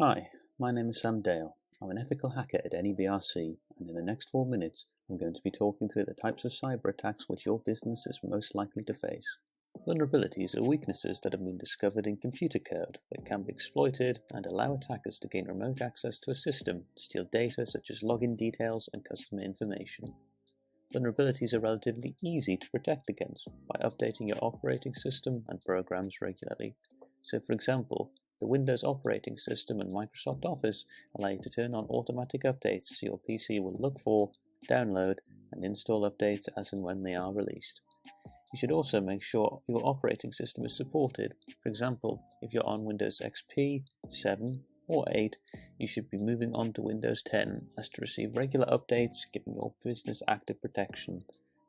Hi, my name is Sam Dale. I'm an ethical hacker at NEBRC, and in the next 4 minutes, I'm going to be talking through the types of cyber attacks which your business is most likely to face. Vulnerabilities are weaknesses that have been discovered in computer code that can be exploited and allow attackers to gain remote access to a system to steal data such as login details and customer information. Vulnerabilities are relatively easy to protect against by updating your operating system and programs regularly. So, for example, the Windows operating system and Microsoft Office allow you to turn on automatic updates so your PC will look for, download, and install updates as and when they are released. You should also make sure your operating system is supported. For example, if you're on Windows XP, 7, or 8, you should be moving on to Windows 10 as to receive regular updates giving your business active protection.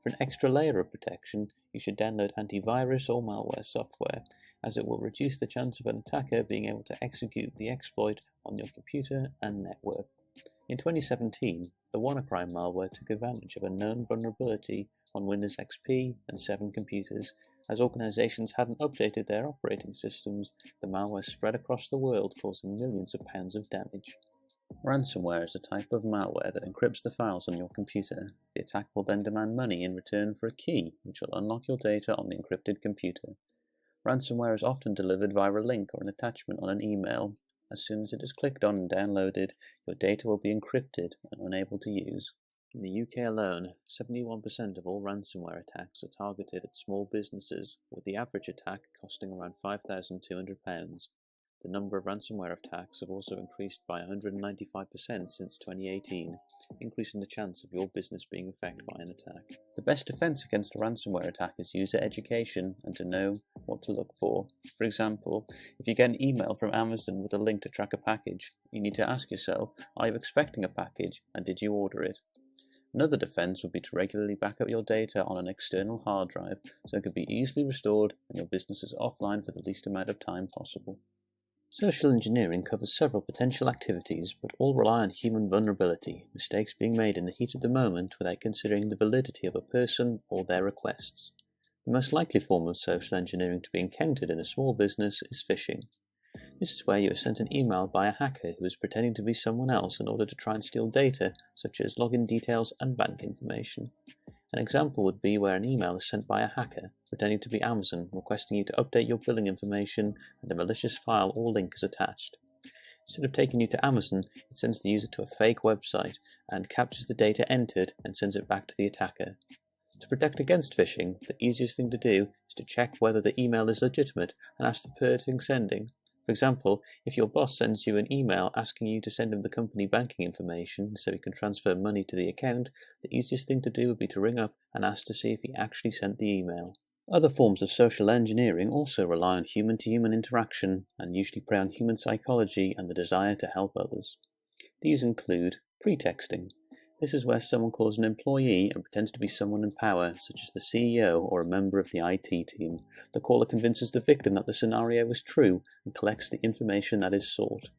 For an extra layer of protection, you should download antivirus or malware software, as it will reduce the chance of an attacker being able to execute the exploit on your computer and network. In 2017, the WannaCry malware took advantage of a known vulnerability on Windows XP and 7 computers. As organizations hadn't updated their operating systems, the malware spread across the world, causing millions of pounds of damage. Ransomware is a type of malware that encrypts the files on your computer. The attack will then demand money in return for a key, which will unlock your data on the encrypted computer. Ransomware is often delivered via a link or an attachment on an email. As soon as it is clicked on and downloaded, your data will be encrypted and unable to use. In the UK alone, 71% of all ransomware attacks are targeted at small businesses, with the average attack costing around £5,200. The number of ransomware attacks have also increased by 195% since 2018, increasing the chance of your business being affected by an attack. The best defense against a ransomware attack is user education and to know what to look for. For example, if you get an email from Amazon with a link to track a package, you need to ask yourself, are you expecting a package and did you order it? Another defense would be to regularly back up your data on an external hard drive so it could be easily restored and your business is offline for the least amount of time possible. Social engineering covers several potential activities, but all rely on human vulnerability, mistakes being made in the heat of the moment without considering the validity of a person or their requests. The most likely form of social engineering to be encountered in a small business is phishing. This is where you are sent an email by a hacker who is pretending to be someone else in order to try and steal data such as login details and bank information. An example would be where an email is sent by a hacker pretending to be Amazon, requesting you to update your billing information, and a malicious file or link is attached. Instead of taking you to Amazon, it sends the user to a fake website and captures the data entered and sends it back to the attacker. To protect against phishing, the easiest thing to do is to check whether the email is legitimate and ask the person sending. For example, if your boss sends you an email asking you to send him the company banking information so he can transfer money to the account, the easiest thing to do would be to ring up and ask to see if he actually sent the email. Other forms of social engineering also rely on human-to-human interaction and usually prey on human psychology and the desire to help others. These include pretexting. This is where someone calls an employee and pretends to be someone in power, such as the CEO or a member of the IT team. The caller convinces the victim that the scenario is true and collects the information that is sought.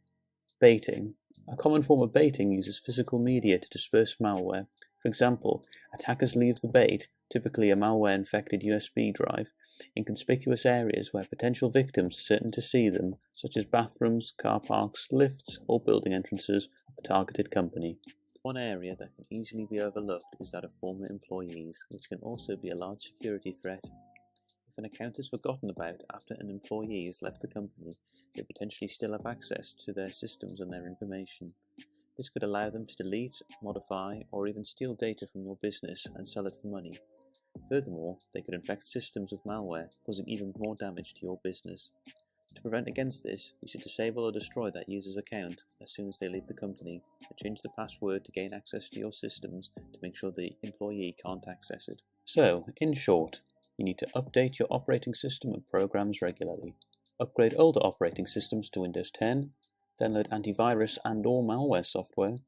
Baiting. A common form of baiting uses physical media to disperse malware. For example, attackers leave the bait, typically a malware-infected USB drive, in conspicuous areas where potential victims are certain to see them, such as bathrooms, car parks, lifts, or building entrances of the targeted company. One area that can easily be overlooked is that of former employees, which can also be a large security threat. If an account is forgotten about after an employee has left the company, they potentially still have access to their systems and their information. This could allow them to delete, modify, or even steal data from your business and sell it for money. Furthermore, they could infect systems with malware, causing even more damage to your business. To prevent against this, you should disable or destroy that user's account as soon as they leave the company, and change the password to gain access to your systems to make sure the employee can't access it. So, in short, you need to update your operating system and programs regularly. Upgrade older operating systems to Windows 10, download antivirus and/or malware software,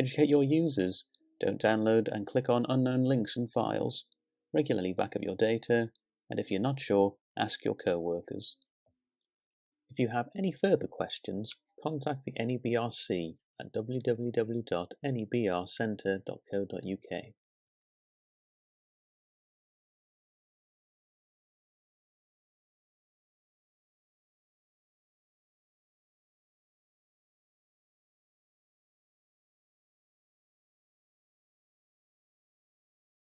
educate your users, don't download and click on unknown links and files, regularly back up your data, and if you're not sure, ask your co-workers. If you have any further questions, contact the NEBRC at www.nebrcentre.co.uk.